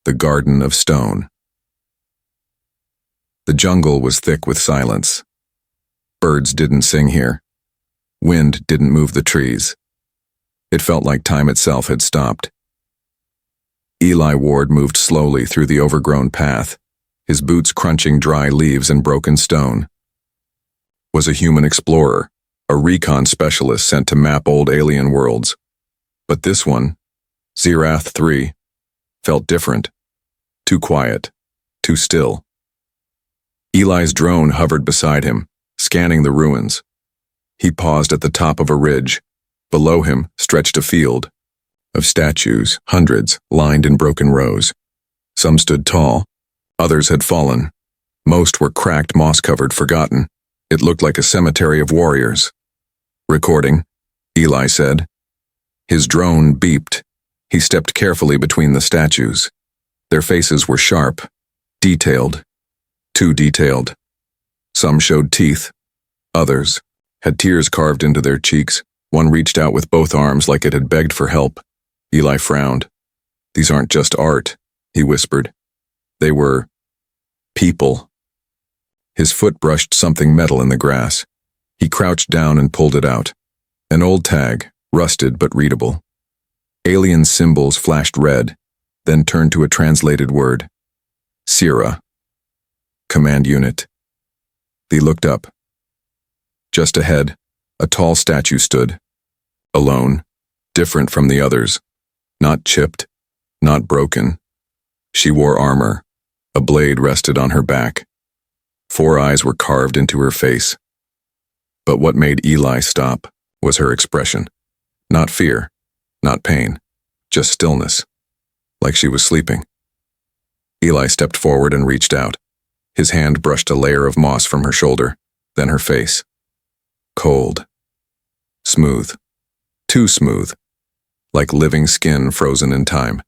The Garden of Stone. The jungle was thick with silence. Birds didn't sing here. Wind didn't move the trees. It felt like time itself had stopped. Eli Ward moved slowly through the overgrown path, his boots crunching dry leaves and broken stone. Was a human explorer, a recon specialist sent to map old alien worlds. But this one, Zerath 3, felt different. Too quiet. Too still. Eli's drone hovered beside him, scanning the ruins. He paused at the top of a ridge. Below him stretched a field of statues, hundreds, lined in broken rows. Some stood tall. Others had fallen. Most were cracked, moss-covered, forgotten. It looked like a cemetery of warriors. "Recording," Eli said. His drone beeped. He stepped carefully between the statues. Their faces were sharp, detailed, too detailed. Some showed teeth. Others had tears carved into their cheeks. One reached out with both arms like it had begged for help. Eli frowned. "These aren't just art," he whispered. "They were people." His foot brushed something metal in the grass. He crouched down and pulled it out. An old tag, rusted but readable. Alien symbols flashed red, then turned to a translated word. Sira. Command unit. They looked up. Just ahead, a tall statue stood. Alone, different from the others. Not chipped, not broken. She wore armor. A blade rested on her back. 4 eyes were carved into her face. But what made Eli stop was her expression. Not fear, not pain, just stillness, like she was sleeping. Eli stepped forward and reached out. His hand brushed a layer of moss from her shoulder, then her face. Cold. Smooth. Too smooth. Like living skin frozen in time.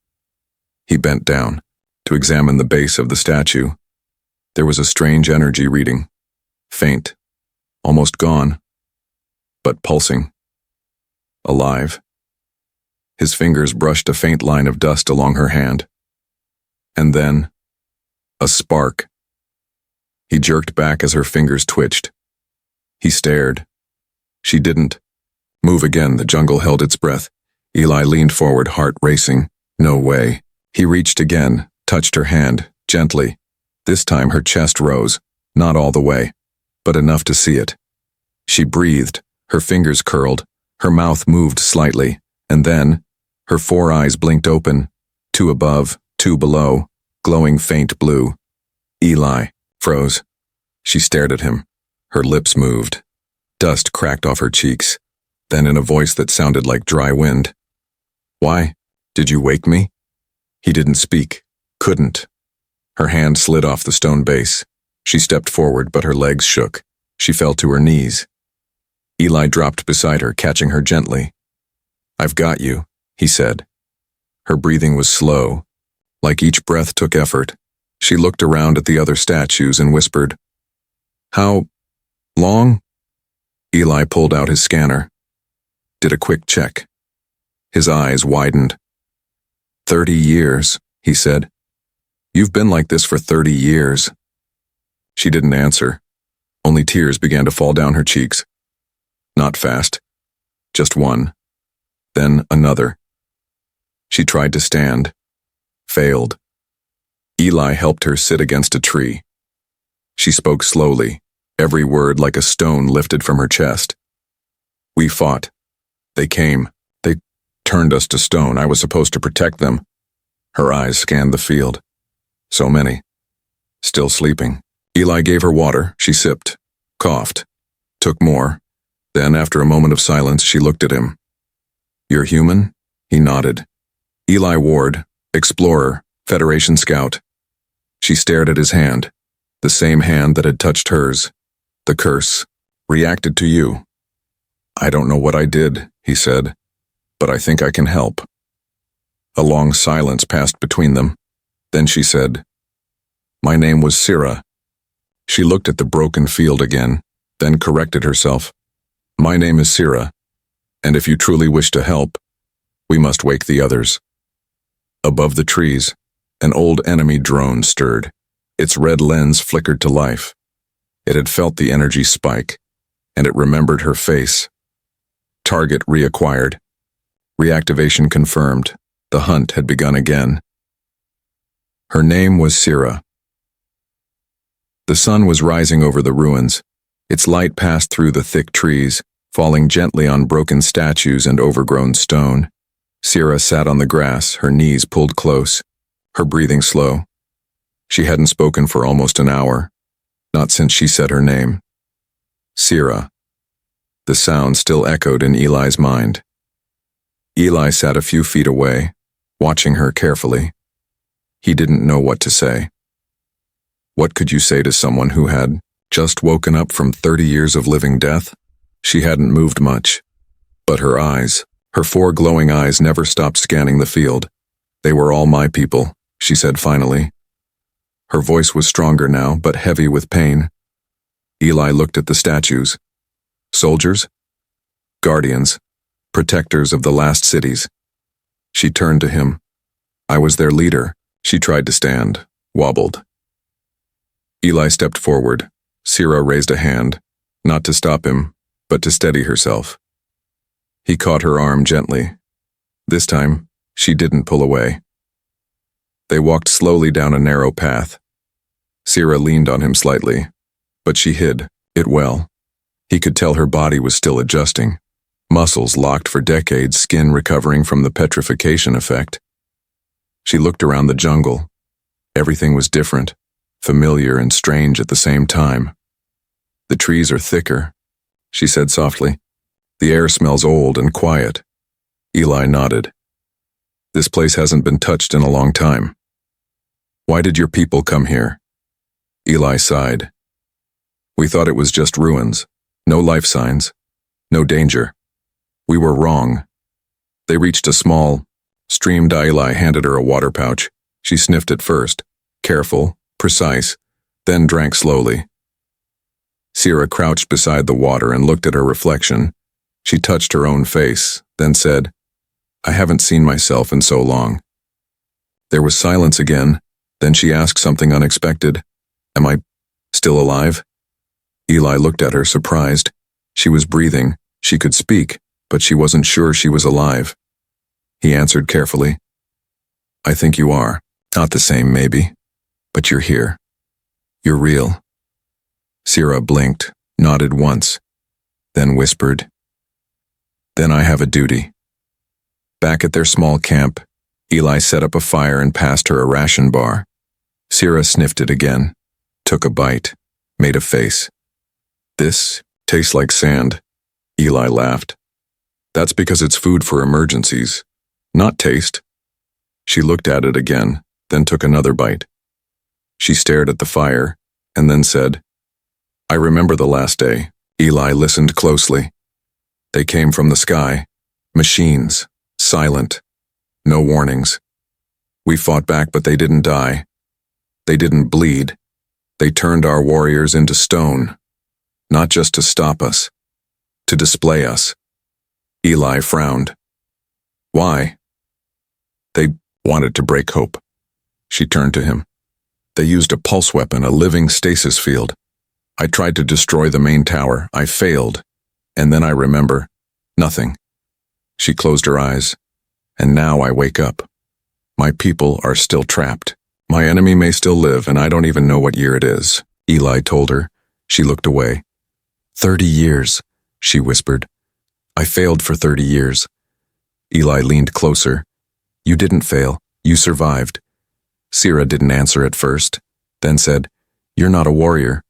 He bent down to examine the base of the statue. There was a strange energy reading. Faint. Almost gone. But pulsing. Alive. His fingers brushed a faint line of dust along her hand. And then, a spark. He jerked back as her fingers twitched. He stared. She didn't move again. The jungle held its breath. Eli leaned forward, heart racing. No way. He reached again, touched her hand, gently. This time her chest rose, not all the way, but enough to see it. She breathed, her fingers curled, her mouth moved slightly, and then, her 4 eyes blinked open, 2 above, 2 below, glowing faint blue. Eli froze. She stared at him. Her lips moved. Dust cracked off her cheeks. Then in a voice that sounded like dry wind. "Why? Did you wake me?" He didn't speak. Couldn't. Her hand slid off the stone base. She stepped forward, but her legs shook. She fell to her knees. Eli dropped beside her, catching her gently. "I've got you," he said. Her breathing was slow. Like each breath took effort. She looked around at the other statues and whispered, "How long?" Eli pulled out his scanner. Did a quick check. His eyes widened. 30 years, he said. "You've been like this for 30 years. She didn't answer. Only tears began to fall down her cheeks. Not fast. Just one. Then another. She tried to stand. Failed. Eli helped her sit against a tree. She spoke slowly, every word like a stone lifted from her chest. "We fought. They came. They turned us to stone. I was supposed to protect them." Her eyes scanned the field. So many. Still sleeping. Eli gave her water. She sipped. Coughed. Took more. Then, after a moment of silence, she looked at him. "You're human?" He nodded. "Eli Ward, explorer, Federation scout." She stared at his hand. The same hand that had touched hers. "The curse reacted to you." "I don't know what I did," he said, "but I think I can help." A long silence passed between them. Then she said, "My name was Sira." She looked at the broken field again, then corrected herself. "My name is Sira, and if you truly wish to help, we must wake the others." Above the trees, An old enemy drone stirred. Its red lens flickered to life. It had felt the energy spike, and it remembered her face. Target reacquired. Reactivation confirmed. The hunt had begun again. Her name was Sira. The sun was rising over the ruins. Its light passed through the thick trees, falling gently on broken statues and overgrown stone. Sira sat on the grass, her knees pulled close, her breathing slow. She hadn't spoken for almost an hour, not since she said her name. Sira. The sound still echoed in Eli's mind. Eli sat a few feet away, watching her carefully. He didn't know what to say. What could you say to someone who had just woken up from 30 years of living death? She hadn't moved much, but her eyes, her 4 glowing eyes never stopped scanning the field. They were all my people, she said finally. Her voice was stronger now, but heavy with pain. Eli looked at the statues. Soldiers? Guardians, protectors of the last cities. She turned to him. I was their leader. She tried to stand, wobbled. Eli stepped forward. Sira raised a hand, not to stop him, but to steady herself. He caught her arm gently. This time, she didn't pull away. They walked slowly down a narrow path. Sira leaned on him slightly, but she hid it well. He could tell her body was still adjusting. Muscles locked for decades, skin recovering from the petrification effect. She looked around the jungle. Everything was different, familiar and strange at the same time. The trees are thicker, she said softly. The air smells old and quiet. Eli nodded. This place hasn't been touched in a long time. Why did your people come here? Eli sighed. We thought it was just ruins, no life signs, no danger. We were wrong. They reached a small stream. Eli handed her a water pouch. She sniffed it first, careful, precise, then drank slowly. Sira crouched beside the water and looked at her reflection. She touched her own face, then said, I haven't seen myself in so long. There was silence again. Then she asked something unexpected. Am I still alive? Eli looked at her, surprised. She was breathing. She could speak, but she wasn't sure she was alive. He answered carefully. I think you are. Not the same, maybe. But you're here. You're real. Sira blinked, nodded once, then whispered. Then I have a duty. Back at their small camp, Eli set up a fire and passed her a ration bar. Sira sniffed it again, took a bite, made a face. This tastes like sand. Eli laughed. That's because it's food for emergencies, not taste. She looked at it again, then took another bite. She stared at the fire, and then said, I remember the last day. Eli listened closely. They came from the sky, machines, silent, no warnings. We fought back, but they didn't die. They didn't bleed. They turned our warriors into stone, not just to stop us, to display us. Eli frowned. Why? They wanted to break hope. She turned to him. They used a pulse weapon, a living stasis field. I tried to destroy the main tower. I failed. And then I remember, nothing. She closed her eyes. And now I wake up. My people are still trapped. My enemy may still live, and I don't even know what year it is. Eli told her. She looked away. 30 years, she whispered. I failed for 30 years. Eli leaned closer. You didn't fail. You survived. Sira didn't answer at first, then said, You're not a warrior.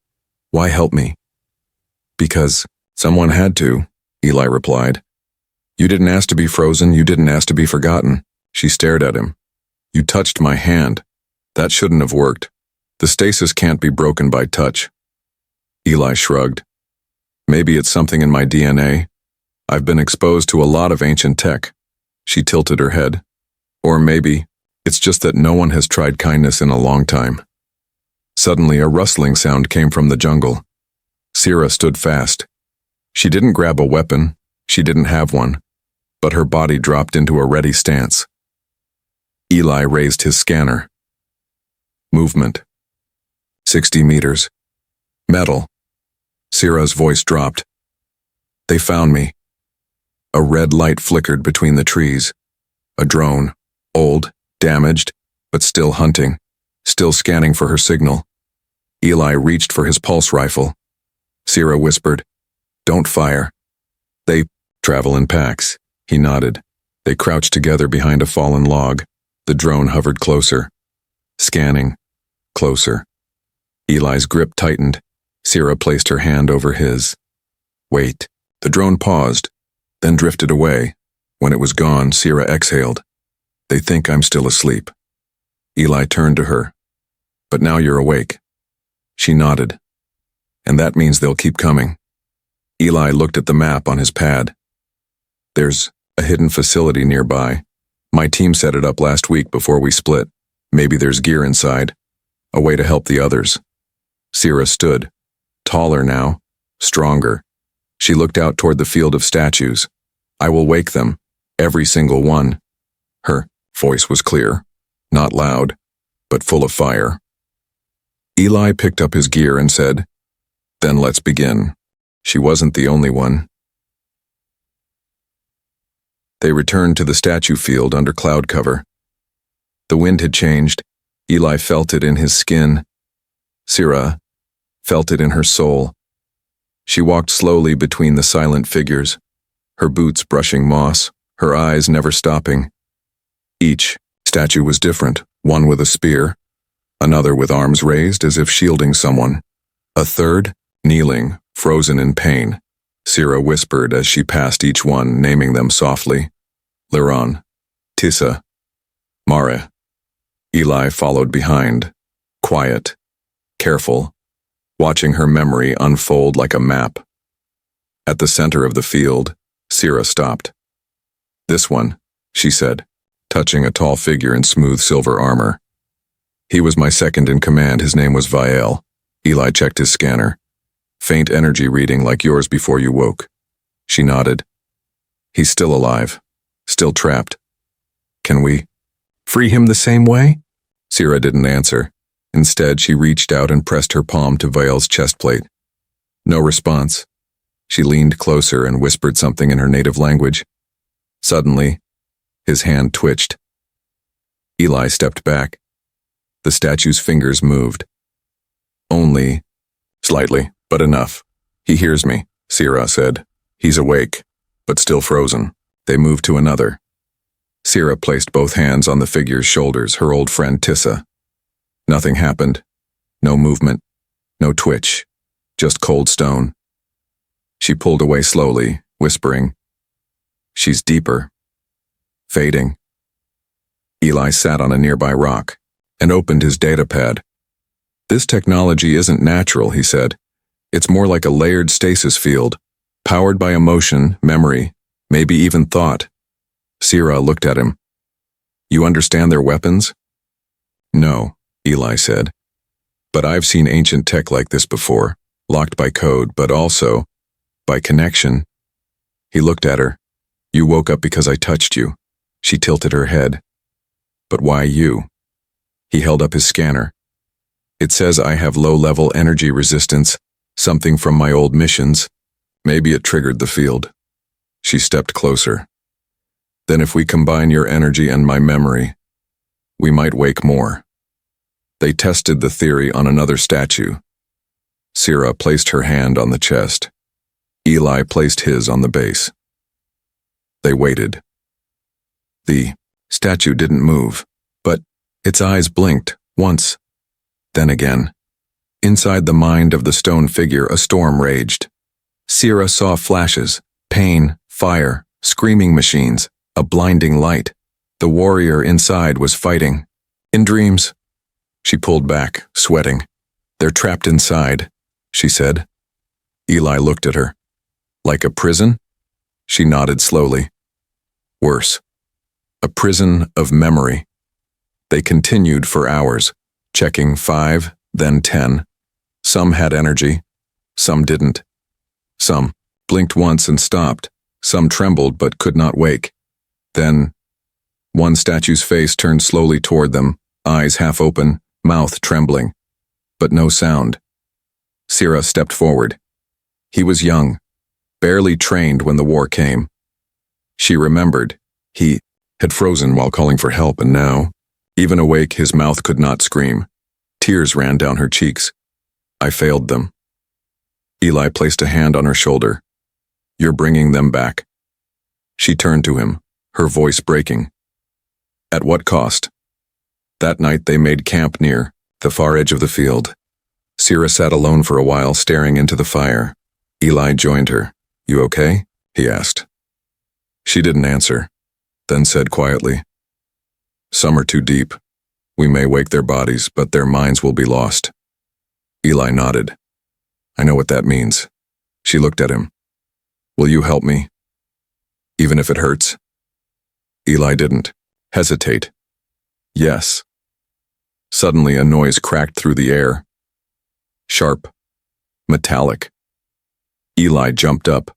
Why help me? Because someone had to, Eli replied. You didn't ask to be frozen. You didn't ask to be forgotten. She stared at him. You touched my hand. That shouldn't have worked. The stasis can't be broken by touch. Eli shrugged. Maybe it's something in my DNA. I've been exposed to a lot of ancient tech. She tilted her head. Or maybe it's just that no one has tried kindness in a long time. Suddenly, a rustling sound came from the jungle. Sira stood fast. She didn't grab a weapon. She didn't have one. But her body dropped into a ready stance. Eli raised his scanner. Movement. 60 meters. Metal. Sierra's voice dropped. They found me. A red light flickered between the trees. A drone. Old, damaged, but still hunting. Still scanning for her signal. Eli reached for his pulse rifle. Sierra whispered, "Don't fire." "They travel in packs." He nodded. They crouched together behind a fallen log. The drone hovered closer. Scanning. Closer. Eli's grip tightened. Sierra placed her hand over his. "Wait." The drone paused, then drifted away. When it was gone, Sierra exhaled. "They think I'm still asleep." Eli turned to her. "But now you're awake." She nodded. "And that means they'll keep coming." Eli looked at the map on his pad. "There's a hidden facility nearby. My team set it up last week before we split. Maybe there's gear inside. A way to help the others." Sierra stood, taller now, stronger. She looked out toward the field of statues. "I will wake them, every single one." Her voice was clear, not loud, but full of fire. Eli picked up his gear and said, "Then let's begin." She wasn't the only one. They returned to the statue field under cloud cover. The wind had changed. Eli felt it in his skin. Sierra felt it in her soul. She walked slowly between the silent figures, her boots brushing moss, her eyes never stopping. Each statue was different, one with a spear, another with arms raised as if shielding someone, a third kneeling, frozen in pain. Sierra whispered as she passed each one, naming them softly. Liron, Tissa, Mare. Eli followed behind, quiet, careful, watching her memory unfold like a map. At the center of the field, Sierra stopped. "This one," she said, touching a tall figure in smooth silver armor. "He was my second in command. His name was Vael." Eli checked his scanner. "Faint energy reading like yours before you woke." She nodded. "He's still alive, still trapped. Can we free him the same way?" Sierra didn't answer. Instead, she reached out and pressed her palm to Vael's chest plate. No response. She leaned closer and whispered something in her native language. Suddenly, his hand twitched. Eli stepped back. The statue's fingers moved. Only slightly, but enough. "He hears me," Sierra said. "He's awake, but still frozen." They moved to another. Sierra placed both hands on the figure's shoulders, her old friend Tissa. Nothing happened. No movement, no twitch, just cold stone. She pulled away slowly, whispering, "She's deeper, fading." Eli sat on a nearby rock and opened his datapad. "This technology isn't natural," he said. "It's more like a layered stasis field, powered by emotion, memory, maybe even thought." Sierra looked at him. "You understand their weapons?" "No," Eli said. "But I've seen ancient tech like this before, locked by code, but also by connection." He looked at her. "You woke up because I touched you." She tilted her head. "But why you?" He held up his scanner. "It says I have low-level energy resistance, something from my old missions. Maybe it triggered the field." She stepped closer. "Then if we combine your energy and my memory, we might wake more." They tested the theory on another statue. Sierra placed her hand on the chest. Eli placed his on the base. They waited. The statue didn't move, but its eyes blinked once, then again. Inside the mind of the stone figure, a storm raged. Sierra saw flashes, pain, fire, screaming machines, a blinding light. The warrior inside was fighting. In dreams. She pulled back, sweating. "They're trapped inside," she said. Eli looked at her. "Like a prison?" She nodded slowly. "Worse. A prison of memory." They continued for hours, checking 5, then 10. Some had energy, some didn't. Some blinked once and stopped. Some trembled but could not wake. Then, one statue's face turned slowly toward them, eyes half open, mouth trembling, but no sound. Sira stepped forward. He was young, barely trained when the war came. She remembered. He had frozen while calling for help, and now, even awake, his mouth could not scream. Tears ran down her cheeks. I failed them. Eli placed a hand on her shoulder. You're bringing them back. She turned to him, her voice breaking. At what cost? That night they made camp near the far edge of the field. Sira sat alone for a while, staring into the fire. Eli joined her. You okay? He asked. She didn't answer, then said quietly, Some are too deep. We may wake their bodies, but their minds will be lost. Eli nodded. I know what that means. She looked at him. Will you help me? Even if it hurts? Eli didn't hesitate. Yes. Suddenly a noise cracked through the air. Sharp. Metallic. Eli jumped up,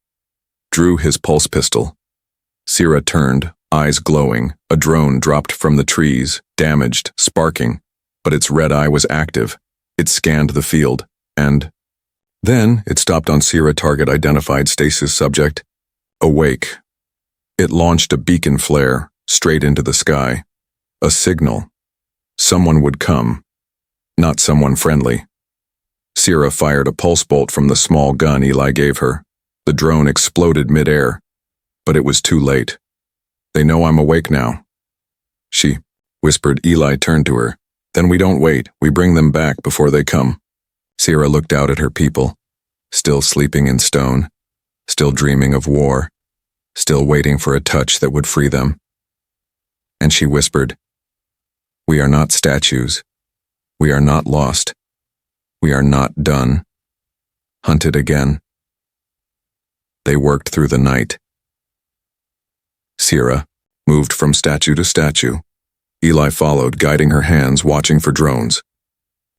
drew his pulse pistol. Sira turned, eyes glowing. A drone dropped from the trees, damaged, sparking, but its red eye was active. It scanned the field, and then it stopped on Sira. Target identified. Stasis subject. Awake. It launched a beacon flare straight into the sky. A signal. Someone would come. Not someone friendly. Sira fired a pulse bolt from the small gun Eli gave her. The drone exploded mid-air, but it was too late. They know I'm awake now. She whispered. Eli turned to her. Then we don't wait. We bring them back before they come. Sira looked out at her people, still sleeping in stone, still dreaming of war, still waiting for a touch that would free them. And she whispered, We are not statues. We are not lost. We are not done. Hunted again. They worked through the night. Sira moved from statue to statue. Eli followed, guiding her hands, watching for drones.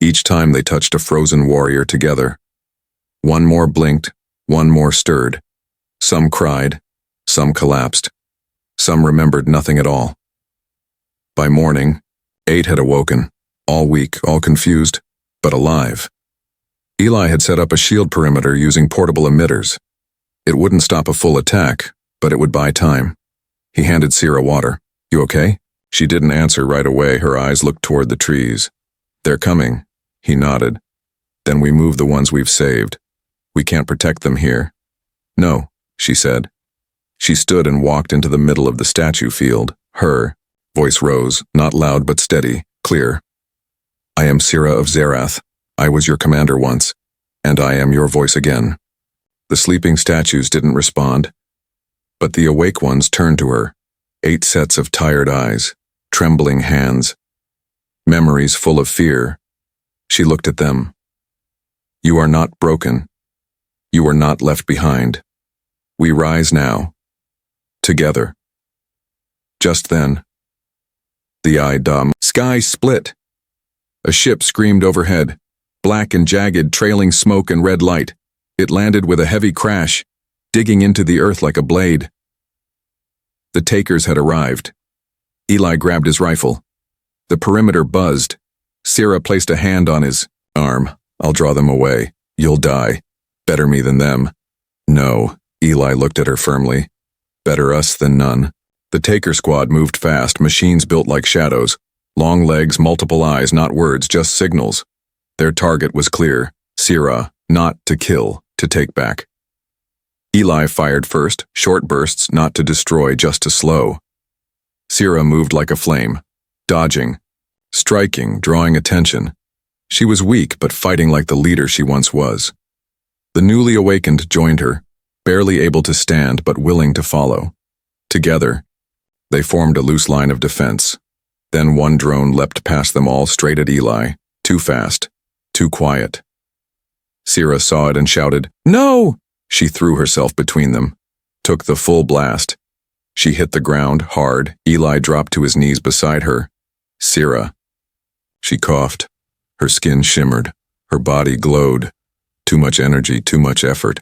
Each time they touched a frozen warrior together. One more blinked, one more stirred. Some cried, some collapsed. Some remembered nothing at all. By morning, 8 had awoken, all weak, all confused, but alive. Eli had set up a shield perimeter using portable emitters. It wouldn't stop a full attack, but it would buy time. He handed Sira water. You okay? She didn't answer right away. Her eyes looked toward the trees. They're coming. He nodded. Then we move the ones we've saved. We can't protect them here. No, she said. She stood and walked into the middle of the statue field. Her voice rose, not loud but steady, clear. I am Sira of Zerath. I was your commander once, and I am your voice again. The sleeping statues didn't respond, but the awake ones turned to her, 8 sets of tired eyes, trembling hands, memories full of fear. She looked at them. You are not broken. You are not left behind. We rise now, together. Just then, the eye-dumb sky split. A ship screamed overhead, black and jagged, trailing smoke and red light. It landed with a heavy crash, digging into the earth like a blade. The takers had arrived. Eli grabbed his rifle. The perimeter buzzed. Sira placed a hand on his arm. I'll draw them away. You'll die. Better me than them. No, Eli looked at her firmly. Better us than none. The taker squad moved fast, machines built like shadows. Long legs, multiple eyes, not words, just signals. Their target was clear. Sira, not to kill, to take back. Eli fired first, short bursts, not to destroy, just to slow. Sira moved like a flame, dodging, striking, drawing attention. She was weak, but fighting like the leader she once was. The newly awakened joined her, barely able to stand but willing to follow. Together, they formed a loose line of defense. Then one drone leapt past them all, straight at Eli, too fast, too quiet. Sira saw it and shouted, No! She threw herself between them, took the full blast. She hit the ground hard. Eli dropped to his knees beside her. Sira. She coughed. Her skin shimmered. Her body glowed. Too much energy, too much effort.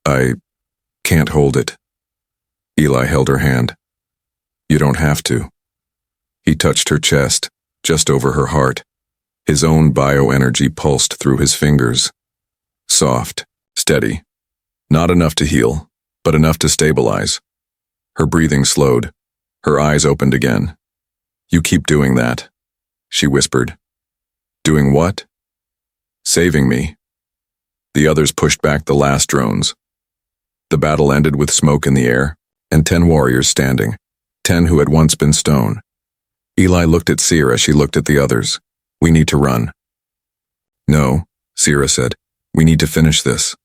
I can't hold it. Eli held her hand. You don't have to. He touched her chest, just over her heart. His own bioenergy pulsed through his fingers. Soft, steady. Not enough to heal, but enough to stabilize. Her breathing slowed. Her eyes opened again. "You keep doing that," she whispered. "Doing what?" "Saving me." The others pushed back the last drones. The battle ended with smoke in the air, and 10 warriors standing, 10 who had once been stone. Eli looked at Seer as she looked at the others. "We need to run." "No," Seer said. "We need to finish this."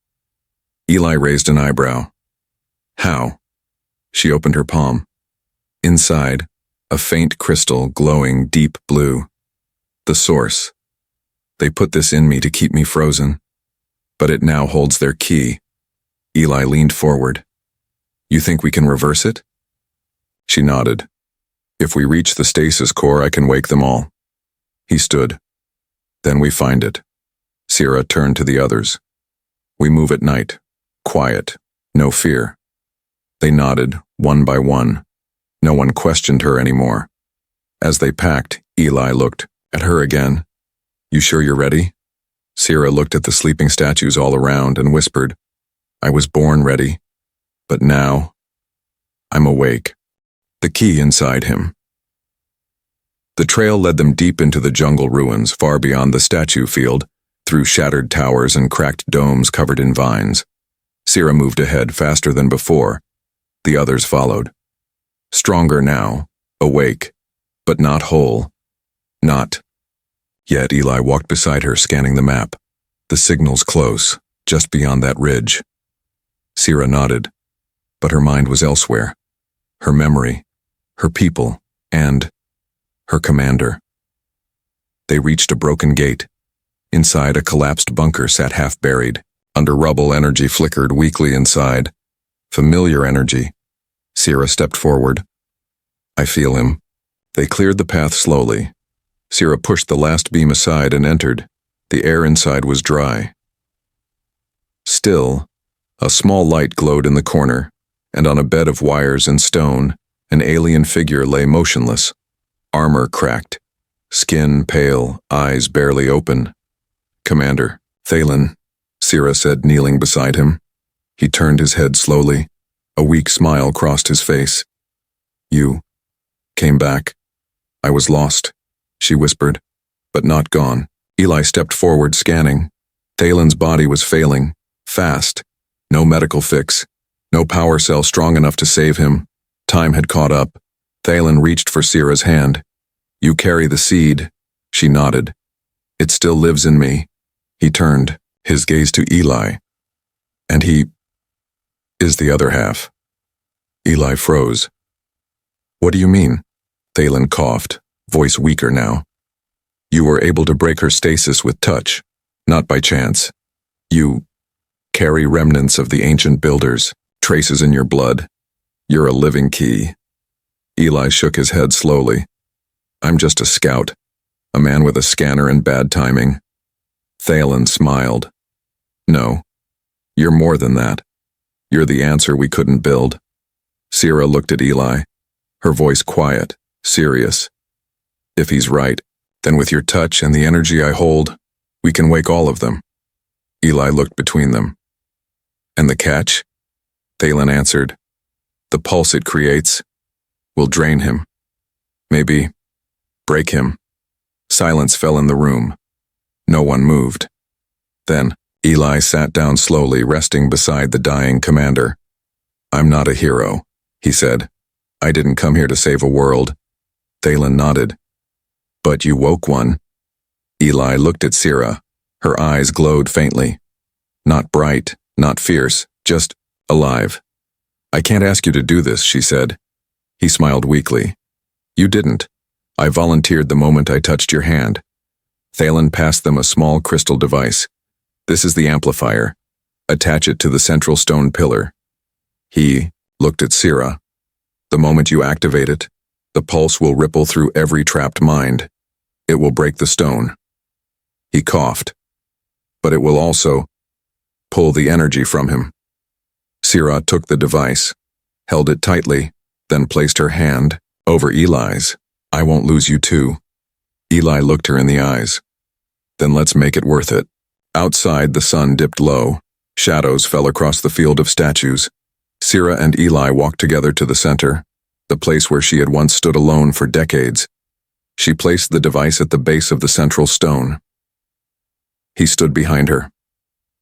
Eli raised an eyebrow. "How?" She opened her palm. Inside, a faint crystal glowing deep blue. The source. "They put this in me to keep me frozen, but it now holds their key." Eli leaned forward. "You think we can reverse it?" She nodded. "If we reach the stasis core, I can wake them all." He stood. "Then we find it." Sierra turned to the others. "We move at night. Quiet. No fear." They nodded, one by one. No one questioned her anymore. As they packed, Eli looked at her again. "You sure you're ready?" Sierra looked at the sleeping statues all around and whispered, "I was born ready, but now I'm awake." The key inside him. The trail led them deep into the jungle ruins, far beyond the statue field, through shattered towers and cracked domes covered in vines. Sierra moved ahead faster than before. The others followed. Stronger now, awake, but not whole. Not. Yet Eli walked beside her, scanning the map. The signal's close, just beyond that ridge. Sierra nodded, but her mind was elsewhere. Her memory, her people, and her commander. They reached a broken gate. Inside, a collapsed bunker sat half buried. Under rubble, energy flickered weakly inside. Familiar energy. Sierra stepped forward. "I feel him." They cleared the path slowly. Sierra pushed the last beam aside and entered. The air inside was dry. Still, a small light glowed in the corner, and on a bed of wires and stone, an alien figure lay motionless. Armor cracked, skin pale, eyes barely open. "Commander, Thalen," Sierra said, kneeling beside him. He turned his head slowly. A weak smile crossed his face. "You came back." "I was lost," she whispered, "but not gone." Eli stepped forward, scanning. Thalen's body was failing, fast. No medical fix, no power cell strong enough to save him. Time had caught up. Thalen reached for Sierra's hand. "You carry the seed." She nodded. "It still lives in me." He turned, his gaze to Eli. "And he is the other half." Eli froze. "What do you mean?" Thalen coughed, voice weaker now. "You were able to break her stasis with touch, not by chance. You carry remnants of the ancient builders, traces in your blood. You're a living key." Eli shook his head slowly. "I'm just a scout, a man with a scanner and bad timing." Thalen smiled. "No, you're more than that. You're the answer we couldn't build." Sierra looked at Eli, her voice quiet, serious. "If he's right, then with your touch and the energy I hold, we can wake all of them." Eli looked between them. "And the catch?" Thalen answered. "The pulse it creates will drain him. Maybe break him." Silence fell in the room. No one moved. Then Eli sat down slowly, resting beside the dying commander. "I'm not a hero," he said. "I didn't come here to save a world." Thalen nodded. "But you woke one." Eli looked at Sierra. Her eyes glowed faintly. Not bright, not fierce, just alive. "I can't ask you to do this," she said. He smiled weakly. "You didn't. I volunteered the moment I touched your hand." Thalen passed them a small crystal device. "This is the amplifier. Attach it to the central stone pillar." He looked at Sierra. "The moment you activate it, the pulse will ripple through every trapped mind. It will break the stone." He coughed. "But it will also pull the energy from him." Sierra took the device, held it tightly, then placed her hand over Eli's. "I won't lose you too." Eli looked her in the eyes. Then let's make it worth it. Outside, the sun dipped low. Shadows fell across the field of statues. Sira and Eli walked together to the center, the place where she had once stood alone for decades. She placed the device at the base of the central stone. He stood behind her.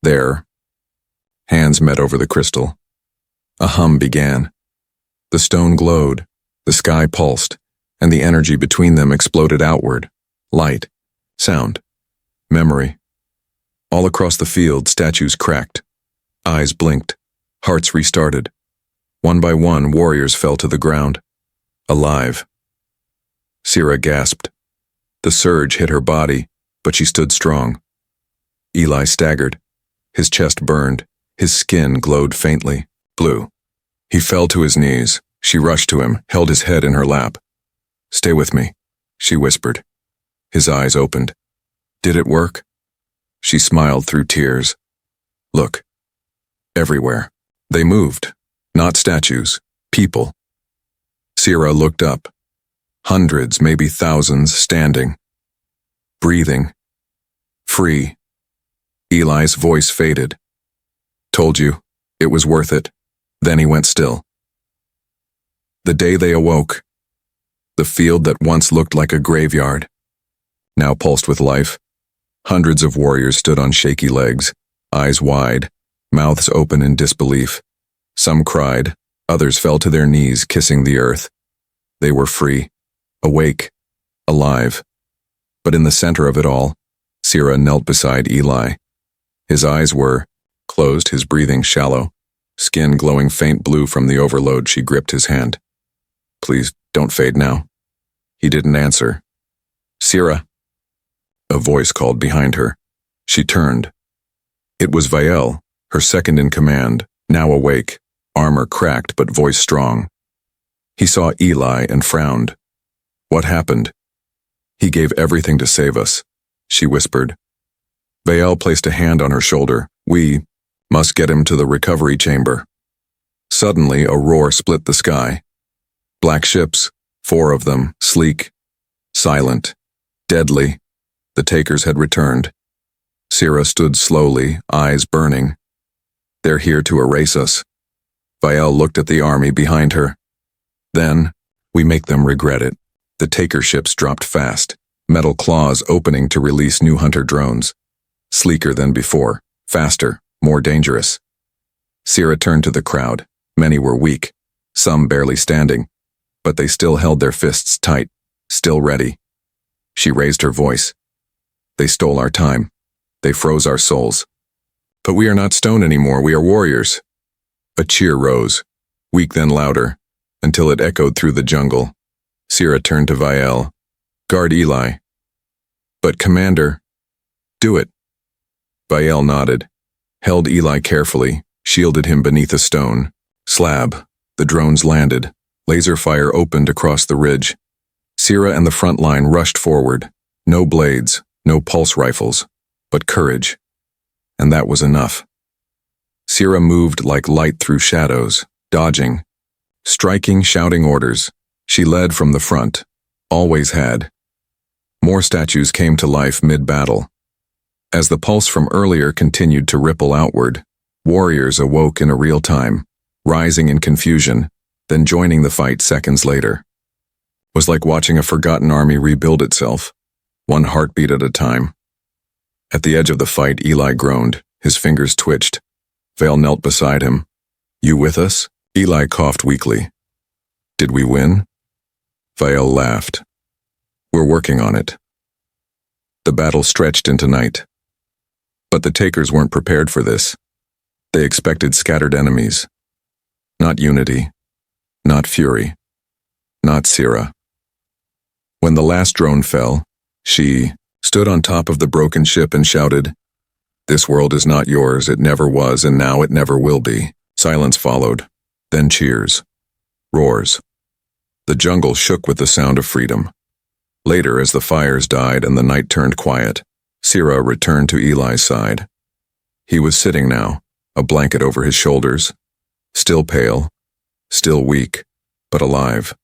There. Hands met over the crystal. A hum began. The stone glowed, the sky pulsed, and the energy between them exploded outward. Light, sound, memory. All across the field, statues cracked. Eyes blinked. Hearts restarted. One by one, warriors fell to the ground. Alive. Sira gasped. The surge hit her body, but she stood strong. Eli staggered. His chest burned. His skin glowed faintly, blue. He fell to his knees. She rushed to him, held his head in her lap. "Stay with me," she whispered. His eyes opened. "Did it work?" She smiled through tears. "Look. Everywhere. They moved. Not statues. People." Sira looked up. Hundreds, maybe thousands, standing. Breathing. Free. Eli's voice faded. "Told you. It was worth it." Then he went still. The day they awoke, the field that once looked like a graveyard, now pulsed with life. Hundreds of warriors stood on shaky legs, eyes wide, mouths open in disbelief. Some cried, others fell to their knees, kissing the earth. They were free, awake, alive. But in the center of it all, Sira knelt beside Eli. His eyes were closed, his breathing shallow, skin glowing faint blue from the overload. She gripped his hand. "Please, don't fade now." He didn't answer. "Sira." A voice called behind her. She turned. It was Vael, her second in command, now awake, armor cracked but voice strong. He saw Eli and frowned. "What happened?" "He gave everything to save us," she whispered. Vael placed a hand on her shoulder. "We must get him to the recovery chamber." Suddenly, a roar split the sky. Black ships, 4 of them, sleek, silent, deadly. The takers had returned. Sira stood slowly, eyes burning. "They're here to erase us." Vael looked at the army behind her. "Then, we make them regret it." The taker ships dropped fast, metal claws opening to release new hunter drones. Sleeker than before, faster, more dangerous. Sira turned to the crowd. Many were weak, some barely standing, but they still held their fists tight, still ready. She raised her voice. "They stole our time. They froze our souls. But we are not stone anymore, we are warriors." A cheer rose, weak then louder, until it echoed through the jungle. Sira turned to Vael. "Guard Eli." "But Commander." "Do it." Vael nodded, held Eli carefully, shielded him beneath a stone. Slab. The drones landed. Laser fire opened across the ridge. Sira and the front line rushed forward. No blades, no pulse rifles, but courage. And that was enough. Sira moved like light through shadows, dodging, striking, shouting orders. She led from the front, always had. More statues came to life mid-battle. As the pulse from earlier continued to ripple outward, warriors awoke in a real time, rising in confusion, then joining the fight seconds later. It was like watching a forgotten army rebuild itself, one heartbeat at a time. At the edge of the fight, Eli groaned, his fingers twitched. Vael knelt beside him. "You with us?" Eli coughed weakly. "Did we win?" Vael laughed. "We're working on it." The battle stretched into night. But the takers weren't prepared for this. They expected scattered enemies. Not unity. Not fury. Not Sira. When the last drone fell, she stood on top of the broken ship and shouted, "This world is not yours, it never was, and now it never will be." Silence followed, then cheers, roars. The jungle shook with the sound of freedom. Later, as the fires died and the night turned quiet, Sira returned to Eli's side. He was sitting now, a blanket over his shoulders, still pale, still weak, but alive.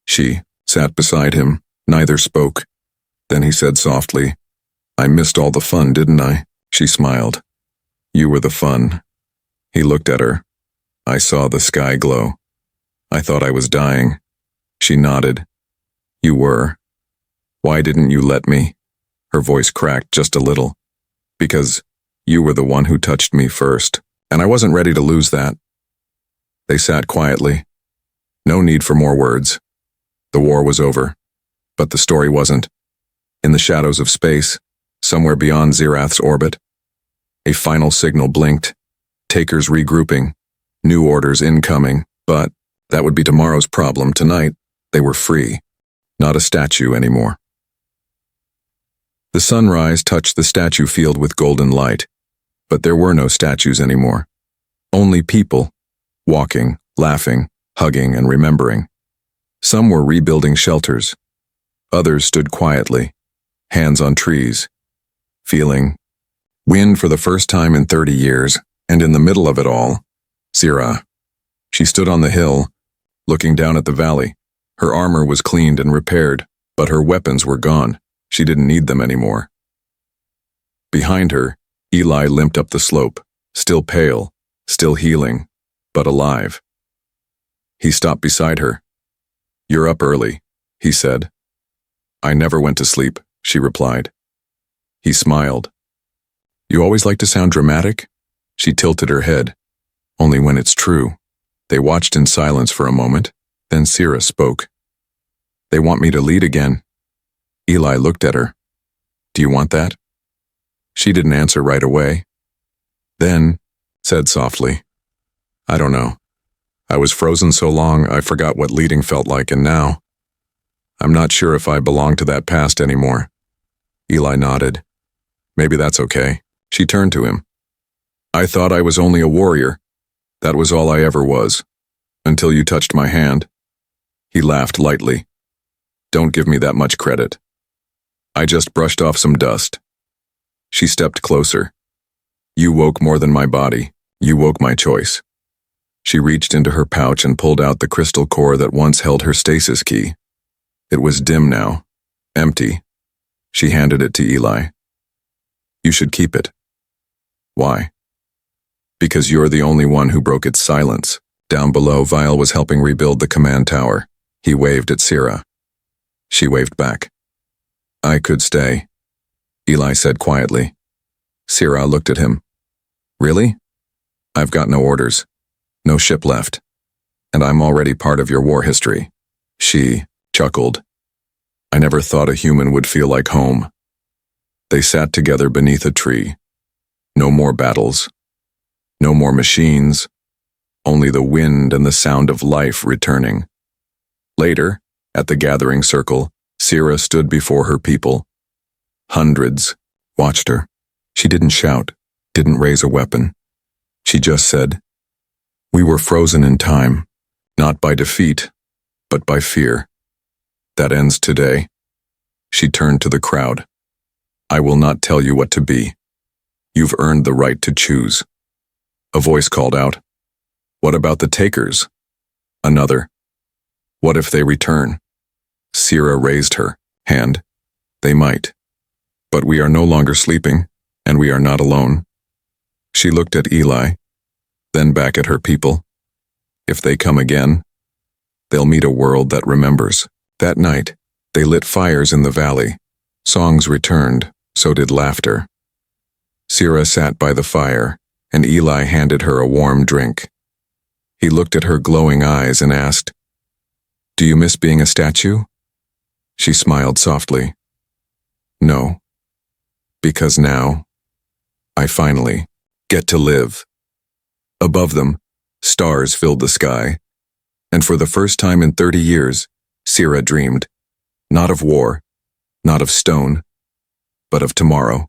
She sat beside him, neither spoke. Then he said softly, I missed all the fun, didn't I? She smiled. You were the fun. He looked at her. I saw the sky glow. I thought I was dying. She nodded. You were. Why didn't you let me? Her voice cracked just a little. Because you were the one who touched me first, and I wasn't ready to lose that. They sat quietly. No need for more words. The war was over. But the story wasn't. In the shadows of space, somewhere beyond Zirath's orbit, a final signal blinked. Takers regrouping. New orders incoming. But that would be tomorrow's problem. Tonight, they were free. Not a statue anymore. The sunrise touched the statue field with golden light. But there were no statues anymore. Only people. Walking, laughing, hugging, and remembering. Some were rebuilding shelters. Others stood quietly, hands on trees, feeling wind for the first time in 30 years, and in the middle of it all, Zira. She stood on the hill, looking down at the valley. Her armor was cleaned and repaired, but her weapons were gone. She didn't need them anymore. Behind her, Eli limped up the slope, still pale, still healing, but alive. He stopped beside her. You're up early, he said. I never went to sleep, she replied. He smiled. You always like to sound dramatic? She tilted her head. Only when it's true. They watched in silence for a moment, then Zira spoke. They want me to lead again. Eli looked at her. Do you want that? She didn't answer right away. Then, said softly, I don't know. I was frozen so long I forgot what leading felt like, and now, I'm not sure if I belong to that past anymore. Eli nodded. Maybe that's okay. She turned to him. I thought I was only a warrior. That was all I ever was. Until you touched my hand. He laughed lightly. Don't give me that much credit. I just brushed off some dust. She stepped closer. You woke more than my body. You woke my choice. She reached into her pouch and pulled out the crystal core that once held her stasis key. It was dim now, empty. She handed it to Eli. You should keep it. Why? Because you're the only one who broke its silence. Down below, Vile was helping rebuild the command tower. He waved at Zira. She waved back. I could stay, Eli said quietly. Zira looked at him. Really? I've got no orders. No ship left. And I'm already part of your war history. She chuckled. I never thought a human would feel like home. They sat together beneath a tree. No more battles. No more machines. Only the wind and the sound of life returning. Later, at the gathering circle, Zira stood before her people. Hundreds watched her. She didn't shout, didn't raise a weapon. She just said, we were frozen in time, not by defeat, but by fear. That ends today. She turned to the crowd. I will not tell you what to be. You've earned the right to choose. A voice called out. What about the takers? Another. What if they return? Zira raised her hand. They might. But we are no longer sleeping, and we are not alone. She looked at Eli, then back at her people. If they come again, they'll meet a world that remembers. That night, they lit fires in the valley. Songs returned, so did laughter. Zira sat by the fire, and Eli handed her a warm drink. He looked at her glowing eyes and asked, Do you miss being a statue? She smiled softly. No, because now, I finally get to live. Above them, stars filled the sky, and for the first time in 30 years, Zira dreamed, not of war, not of stone, but of tomorrow.